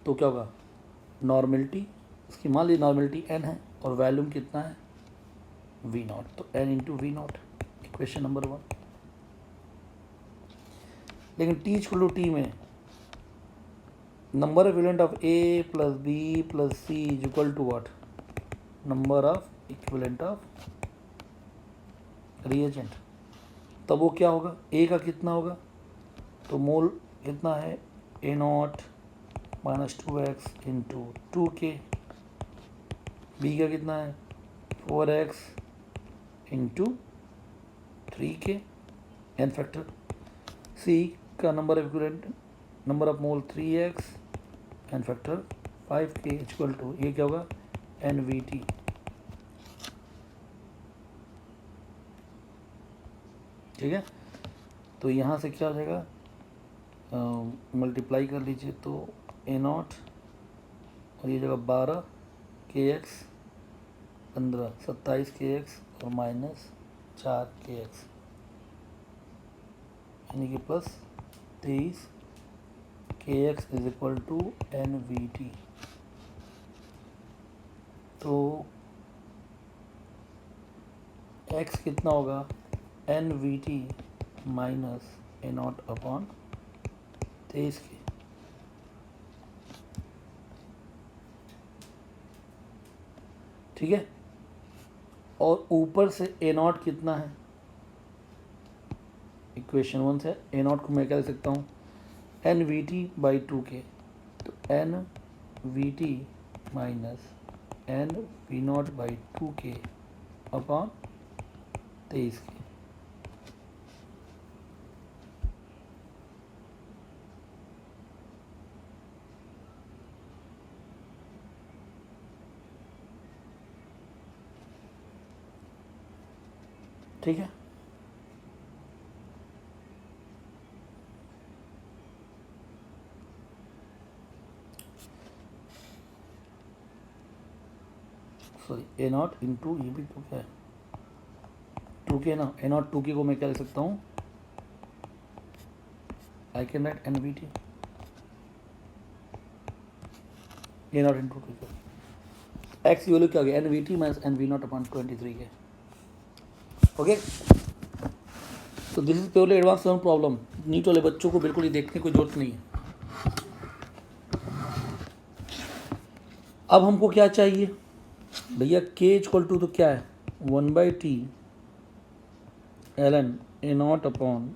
तो क्या होगा, नॉर्मेलिटी, इसकी मान लीजिए नॉर्मेलिटी n है और वैल्यूम कितना है V नॉट, तो n into V naught, equation number 1। लेकिन t इक्वल टू t में number of equivalent of A plus B plus C is equal to what, number of equivalent of reagent. तब वो क्या होगा, A का कितना होगा, तो मोल कितना है A naught minus 2x into 2K, B का कितना है 4x into 3K n factor, C का number of equivalent, number of mole 3x n factor 5K equal to ये क्या होगा NVT। ठीक है, तो यहाँ से क्या हो जाएगा, मल्टीप्लाई कर लीजिए, तो A नॉट और ये जगह 12 KX 15 27 KX और माइनस 4 KX यानी कि plus 23 KX is equal to NVT। तो x कितना होगा NVT minus A naught upon 23K। ठीक है, और ऊपर से A नॉट कितना है इक्वेशन 1 से ए नॉट को मैं क्या लिख सकता हूँ N V T by 2k, तो n we T minus N V naught by 2k upon 23k। ठीक है, सॉरी ए नॉट इंटू ये भी तो क्या है 2k ना, ए नॉट 2k को मैं क्या लिख सकता हूँ, I can write N we T A naught into 2k, X की वैल्यू क्या हो गया N we T minus N V naught upon 23k। Okay, तो this is purely advance problem, NEET वाले बच्चों को बिल्कुल ही देखने की जरूरत नहीं है। अब हमको क्या चाहिए भैया, के इक्वल टू तो क्या है 1/t ln A naught upon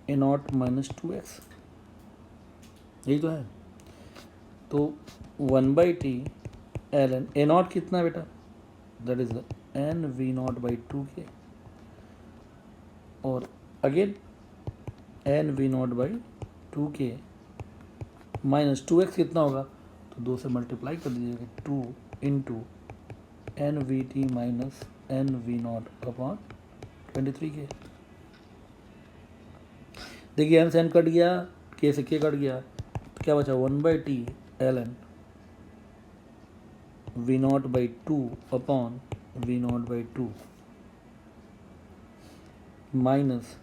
a naught minus 2x, यही तो है। तो 1/t ln ए नॉट कितना है बेटा, that is the n we naught by 2k, और again n we naught by 2k minus 2x कितना होगा, तो 2 से मल्टीप्लाई कर दीजिएगा 2 into n we T minus N V naught upon 23k। देखिए एन से एन कट गया, के से के कट गया, तो क्या बचा 1/t ln v naught by 2 upon v naught by 2 minus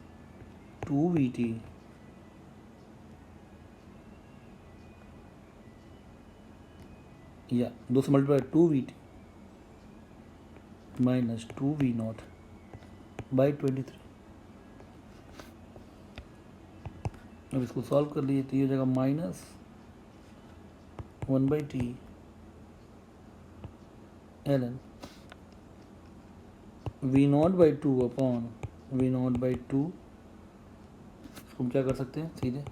2vt या 2 से multiply 2vt minus 2v not by 23। अब इसको सॉल्व कर लिए तो ये हो जाएगा minus 1/t ln v naught by 2 upon v naught by 2, हम क्या कर सकते हैं सीधे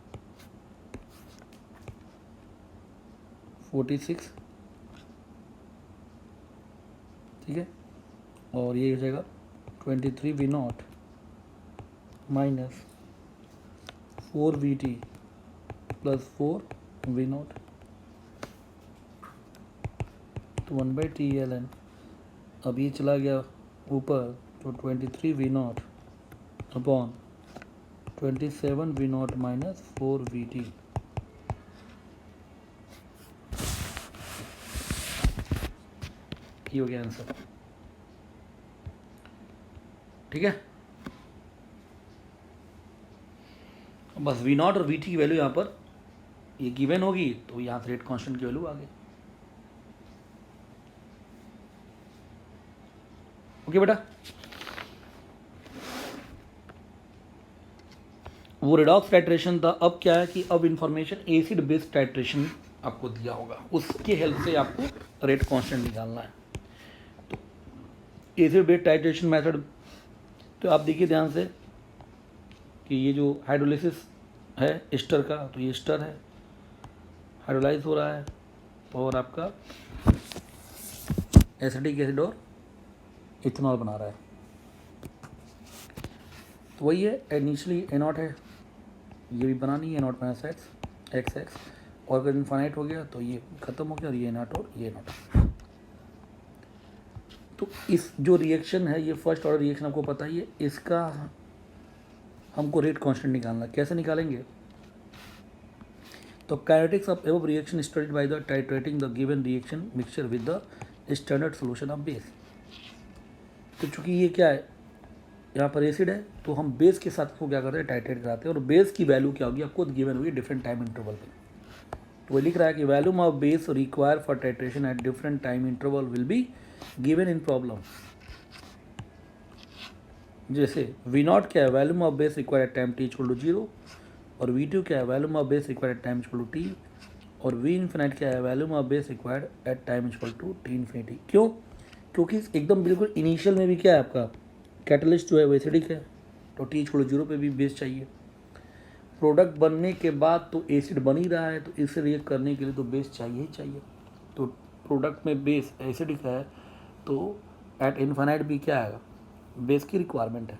46, ठीक है, और ये हो जाएगा 23 v naught minus 4vt plus 4 v naught, तो 1/t ln, अब ये चला गया ऊपर तो 23 v naught upon 27 v naught minus 4vt, ये हो गया आंसर। ठीक है, बस वी नॉट और वी टी की वैल्यू यहाँ पर ये गिवन होगी, तो यहाँ से रेट कांस्टेंट की वैल्यू आ गई। ओके बेटा, वो रिडॉक्स टाइट्रेशन था, अब क्या है कि अब इंफॉर्मेशन एसिड बेस्ड टाइट्रेशन आपको दिया होगा, उसके हेल्प से आपको रेट कांस्टेंट निकालना है। तो एसिड बेस्ड टाइट्रेशन मेथड, तो आप देखिए ध्यान से कि ये जो हाइड्रोलिसिस है एस्टर का, तो ये एस्टर है, हाइड्रोलाइज हो रहा है, और आपका एसिटिक एसिड और इथेनॉल बना रहा है। तो वही है, इनिशियली ए नॉट है, ये भी बनानी है नॉट माइनस एक्स, और अगर इनफाइनाइट हो गया तो ये ख़त्म हो गया, और ये नॉट और ये नॉट। तो इस जो रिएक्शन है ये फर्स्ट ऑर्डर रिएक्शन आपको पता ही है, इसका हमको रेट कांस्टेंट निकालना, कैसे निकालेंगे, तो kinetics of above reaction studied by the titrating the given reaction mixture with the standard solution of base. तो चूंकि ये क्या है, यहाँ पर एसिड है, तो हम बेस के साथ को क्या करते हैं, टाइट्रेट कराते हैं, और बेस की वैल्यू क्या होगी आपको गिवन हुई डिफरेंट टाइम इंटरवल पे। तो वो लिख रहा है कि volume of base require for titration at different time interval will be given in problem. जैसे वी नॉट क्या है, volume of base require at time t equal to 0, और वी टू क्या है, volume of base require at time equal to t, और v infinite क्या है, volume of base required at time equal to t infinity. क्यों, क्योंकि एकदम बिल्कुल इनिशियल में भी क्या है आपका कैटलिस्ट जो है वो एसिडिक है, तो टी इक्वल टू 0 पे भी बेस चाहिए। प्रोडक्ट बनने के बाद तो एसिड बन ही रहा है, तो इससे रिएक्ट करने के लिए तो बेस चाहिए ही चाहिए। तो प्रोडक्ट में बेस एसिडिक है तो एट इन्फाइनाइट भी क्या आएगा, बेस की रिक्वायरमेंट है।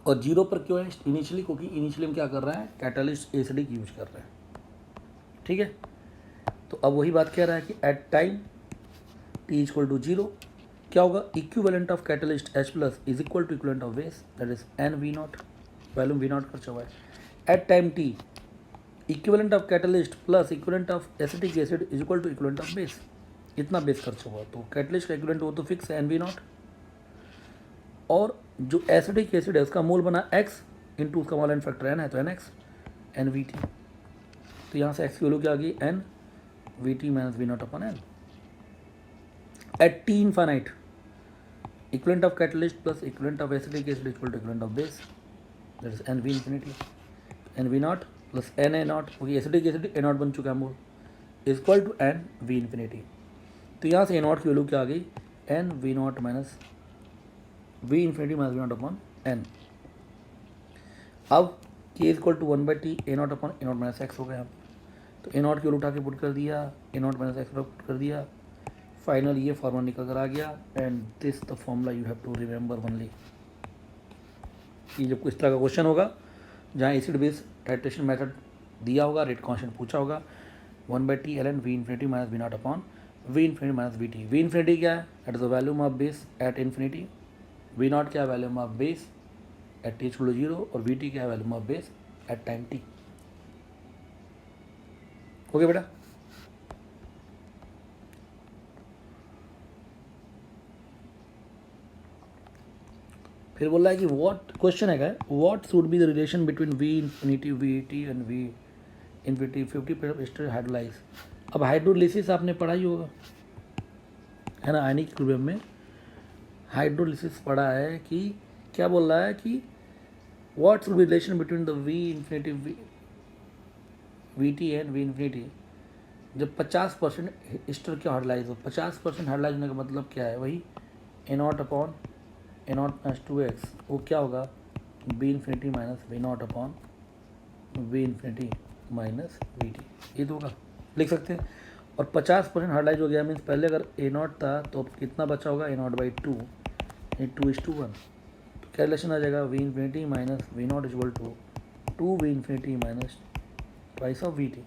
और 0 पर क्यों है इनिशियली, क्योंकि इनिशियली हम क्या कर रहे हैं, कैटलिस्ट एसिडिक यूज कर रहे हैं। ठीक है, तो अब वही बात कह रहा है कि at time t equal to 0 क्या होगा, equivalent of catalyst H plus is equal to equivalent of base that is NV0, volume V0 खर्चा हुआ है। At time t equivalent of catalyst plus equivalent of acetic acid is equal to equivalent of base, इतना base खर्चा हुआ। तो catalyst का equivalent वो तो फिक्स है NV0, और जो एसिडिक एसिड है उसका मोल बना x इंटू उसका मोल एन फैक्टर n है तो NX NVT। तो यहाँ से x की वैल्यू क्या आ गई, NVT minus V0 upon N। At t infinite equivalent of catalyst plus equivalent of acidic acid equal to equivalent of base that is NV infinity, NV0 plus NA0, क्योंकि acidic acid A0 बन चुका है mole, is equal to NV infinity. तो यहाँ से A0 की वैल्यू क्या आ गई, NV0 minus V infinity minus V0 upon N। अब K is equal to 1/T A0 upon A0 minus x हो गया। तो A0 की वैल्यू उठा के पुट कर दिया, A0 माइनस एक्स पुट कर दिया, फाइनल ये फॉर्मूला निकल कर आ गया। And this the formula you have to remember only. कि जब इस तरह का क्वेश्चन होगा जहाँ एसिड बेस टाइट्रेशन मेथड दिया होगा, रेट कांस्टेंट पूछा होगा, 1/T ln V infinity minus V0 upon V infinity minus VT। V infinity क्या है, that is the volume of base at infinity. V0 क्या है, volume of base at t equal to 0, और VT क्या है, volume of base at time t। Okay बेटा, फिर बोल रहा है कि व्हाट क्वेश्चन है, what should be the relation between V infinity VT and V infinity 50% ester hydrolyse. अब हाइड्रोलिसिस आपने पढ़ा ही होगा, है ना, आयनिक इक्विलिब्रियम में हाइड्रोलिसिस पढ़ा है कि क्या बोल रहा है कि what should B relation between the V infinity VT and V infinity. जब 50% एस्टर क्या हाइड्रोलाइज हो, 50% हाइड्रोलाइज होने का मतलब क्या है, वही A0 upon A0 plus 2x, वो क्या होगा, B infinity minus V0 upon V infinity minus VT, ये तो होगा, लिख सकते हैं। और 50% हाइड्रोलाइज हो गया, मीन्स पहले अगर A0 था तो अब कितना बचा होगा, A0/2, ये 2:1। तो क्या रिलेशन आ जाएगा, V infinity minus V0 is equal to 2V infinity minus twice of VT।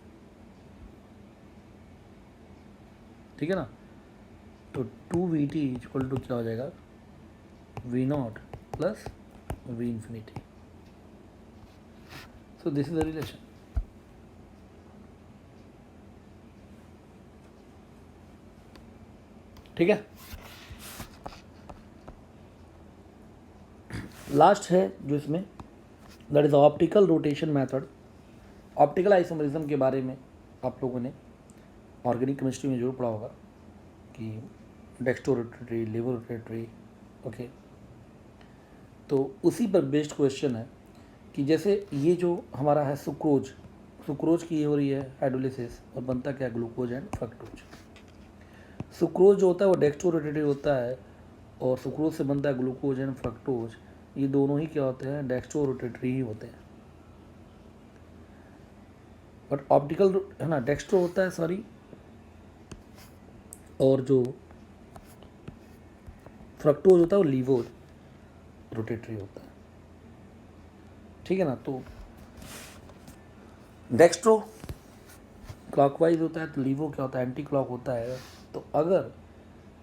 ठीक है ना, तो 2VT इज इक्वल टू क्या हो जाएगा, V0 plus V infinity. So this is the relation. ठीक है, लास्ट है जो इसमें, that is optical rotation method. Optical isomerism के बारे में आप लोगों ने ऑर्गेनिक केमिस्ट्री में जरूर पढ़ा होगा कि dextro rotatory, laevo rotatory, okay. तो उसी पर बेस्ड क्वेश्चन है कि जैसे ये जो हमारा है सुक्रोज की हो रही है हाइड्रोलिसिस, और बनता क्या, ग्लूकोज एंड फ्रक्टोज। सुक्रोज जो होता है वो डेक्स्ट्रो रोटेटरी होता है, और सुक्रोज से बनता है ग्लूकोज एंड फ्रक्टोज, ये दोनों ही क्या होते हैं, डेक्स्ट्रो रोटेटरी ही होते हैं। बट ऑप्टिकल है ना, डेक्स्ट्रो होता है सॉरी, और जो फ्रक्टोज होता है वो लीवो रोटेटरी होता है। ठीक है ना, तो डेक्स्ट्रो क्लॉकवाइज होता है, तो लीवो क्या होता है, एंटी क्लॉक होता है। तो अगर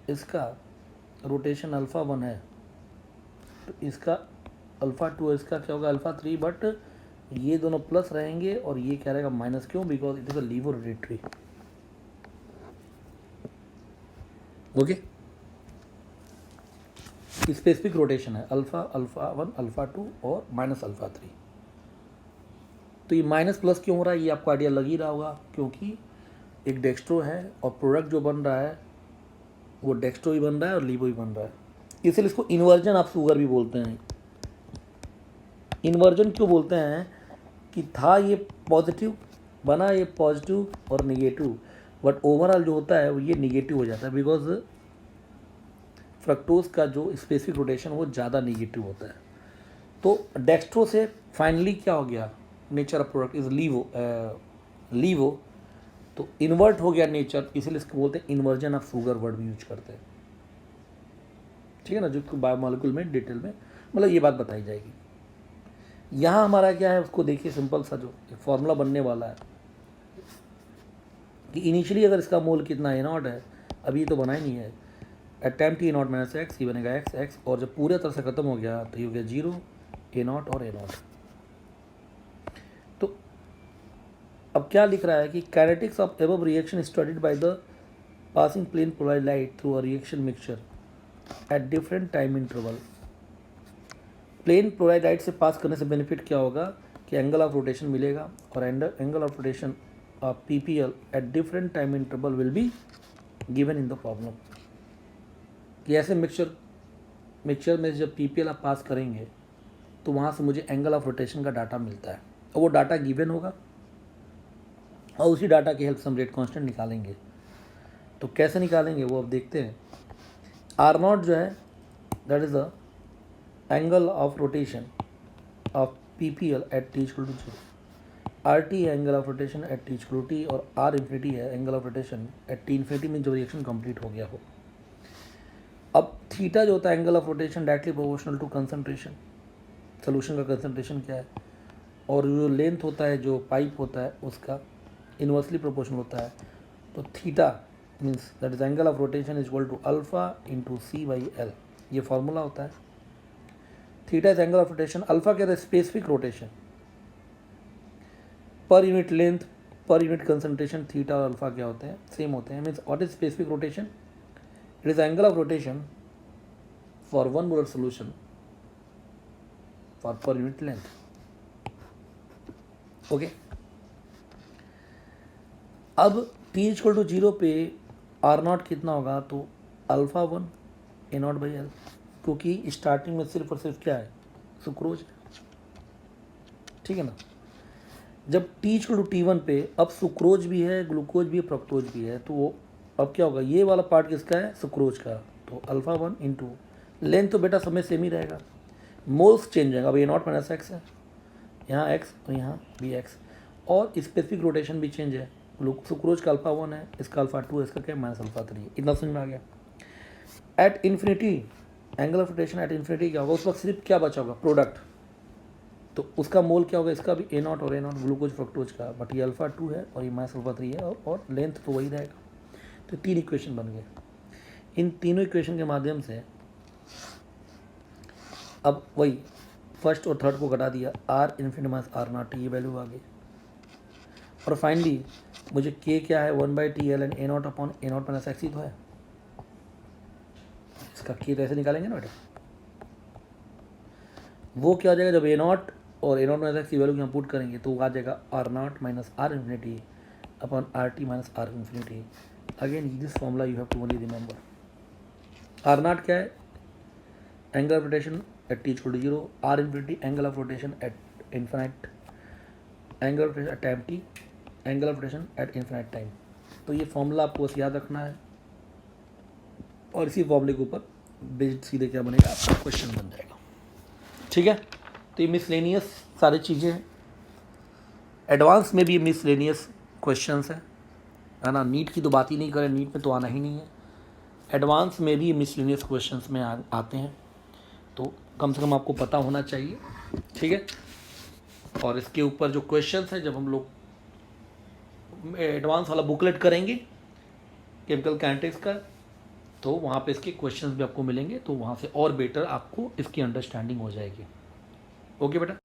इसका रोटेशन α1 है तो इसका α2, इसका क्या होगा α3, बट ये दोनों प्लस रहेंगे और ये क्या रहेगा माइनस, क्यों, because it is a laevo rotatory. Okay, specific rotation है α1, α2 और माइनस α3। तो ये माइनस प्लस क्यों हो रहा है, ये आपको आइडिया लग ही रहा होगा, क्योंकि एक डेक्स्ट्रो है और प्रोडक्ट जो बन रहा है वो डेक्स्ट्रो ही बन रहा है और लीवो ही बन रहा है, इसलिए इसको इन्वर्जन ऑफ शुगर भी बोलते हैं। इन्वर्जन क्यों बोलते हैं कि था ये पॉजिटिव, बना ये पॉजिटिव और निगेटिव, बट ओवरऑल जो होता है वो ये निगेटिव हो जाता है, बिकॉज फ्रक्टोज का जो स्पेसिफिक रोटेशन वो ज़्यादा निगेटिव होता है। तो डेक्स्ट्रो से फाइनली क्या हो गया, नेचर ऑफ प्रोडक्ट इज लीवो, तो इन्वर्ट हो गया नेचर, इसीलिए इसको बोलते हैं इन्वर्जन ऑफ शुगर वर्ड भी यूज करते हैं, ठीक है ना, जो बायोमोलिक्यूल में डिटेल में मतलब ये बात बताई जाएगी। यहाँ हमारा क्या है उसको देखिए, सिंपल सा जो फॉर्मूला बनने वाला है कि इनिशियली अगर इसका मोल कितना ए नॉट है, अभी तो बना ही नहीं है, at time t naught minus x, ये बनेगा एक्स एक्स, और जब पूरे तरह से खत्म हो गया तो ये हो गया जीरो, ए नॉट और ए नॉट। तो अब क्या लिख रहा है कि kinetics of above reaction studied by the passing plane polarised light through a reaction mixture at different time interval. Plane polarised light से पास करने से बेनिफिट क्या होगा कि एंगल ऑफ रोटेशन मिलेगा, और angle of rotation of PPL eight different time interval will be given in the problem. कि ऐसे मिक्सचर में जब पीपीएल आप पास करेंगे तो वहाँ से मुझे एंगल ऑफ रोटेशन का डाटा मिलता है, और वो डाटा गिवन होगा, और उसी डाटा की हेल्प से हम रेट कांस्टेंट निकालेंगे। तो कैसे निकालेंगे वो अब देखते हैं। आर नॉट जो है that is the angle of rotation of PPL at t equal to 0, r t है angle of rotation at t equal to t, और आर इन्फिनिटी है angle of rotation at t infinity में जब reaction complete हो गया हो। अब theta जो होता है angle of rotation directly proportional to concentration, solution का कंसंट्रेशन क्या है, और जो लेंथ होता है जो पाइप होता है उसका इन्वर्सली प्रोपोर्शनल होता है। तो theta means that is angle of rotation is equal to alpha into c by l, ये फॉर्मूला होता है। Theta is angle of rotation, alpha क्या है specific rotation, per unit length per unit concentration theta और alpha क्या होते हैं, same होते हैं। Means what is specific rotation, it is angle of rotation for one molar solution for per unit length. Okay, अब t equal to 0 पे are not कितना होगा, तो alpha 1 A not by L, क्योंकि स्टार्टिंग में सिर्फ और सिर्फ क्या है, सुक्रोज है, ठीक है ना। जब टी इक्वल टू T1 पे अब सुक्रोज भी है, ग्लूकोज भी है, फ्रक्टोज भी है, तो वो अब क्या होगा, ये वाला पार्ट किसका है, सुक्रोज का, तो अल्फा 1 इंटू लेंथ तो बेटा समय सेम ही रहेगा, मोल्स चेंज होगा। अब ये नॉट माइनस एक्स है, यहाँ एक्स और यहाँ भी एक्स, और स्पेसिफिक रोटेशन भी चेंज है। सुक्रोज का अल्फा 1 है, इसका अल्फा 2 है, इसका क्या माइनस अल्फा 3 है। इतना समझ में आ गया। At infinity angle of rotation at infinity क्या होगा, उस वक्त सिर्फ क्या बचा होगा, प्रोडक्ट, तो उसका मोल क्या होगा, इसका भी ए नॉट और ए नॉट ग्लूकोज फ्रक्टोज का, बट ये अल्फा 2 है और ये माइनस अल्फा 3 है, और लेंथ तो वही रहेगा। तो 3 इक्वेशन बन गए। इन तीनों इक्वेशन के माध्यम से अब वही फर्स्ट और थर्ड को घटा दिया, r infinity minus r naught, ये वैल्यू आ गई, और फाइनली मुझे के क्या है 1/TL and a naught upon a naught minus x ही तो है। इसका के कैसे निकालेंगे ना बेटा, वो क्या हो जाएगा, जब ए नॉट और ए नॉट माइनस एक्स की वैल्यू यहाँ पुट करेंगे तो वो आ जाएगा r naught minus r infinity upon r t minus r infinity. Again this formula you have to only remember. R naught क्या है, angle of rotation at t equal to 0, r infinity angle of rotation at infinite, angle of rotation at time t, angle of rotation at infinite time. तो ये formula आपको बस याद रखना है, और इसी फॉर्मूले के ऊपर बेस्ड सीधे क्या बनेगा, आपका क्वेश्चन बन जाएगा, ठीक है। तो ये मिसलेनियस सारी चीज़ें हैं, एडवांस में भी ये मिसलेनियस क्वेश्चंस है ना। नीट की तो बात ही नहीं करें, नीट में तो आना ही नहीं है, एडवांस में भी मिसलेनियस क्वेश्चंस में आते हैं, तो कम से कम आपको पता होना चाहिए, ठीक है। और इसके ऊपर जो क्वेश्चंस हैं, जब हम लोग एडवांस वाला बुकलेट करेंगे केमिकल काइनेटिक्स का, तो वहाँ पे इसके क्वेश्चंस भी आपको मिलेंगे, तो वहाँ से और बेटर आपको इसकी अंडरस्टैंडिंग हो जाएगी। ओके बेटा।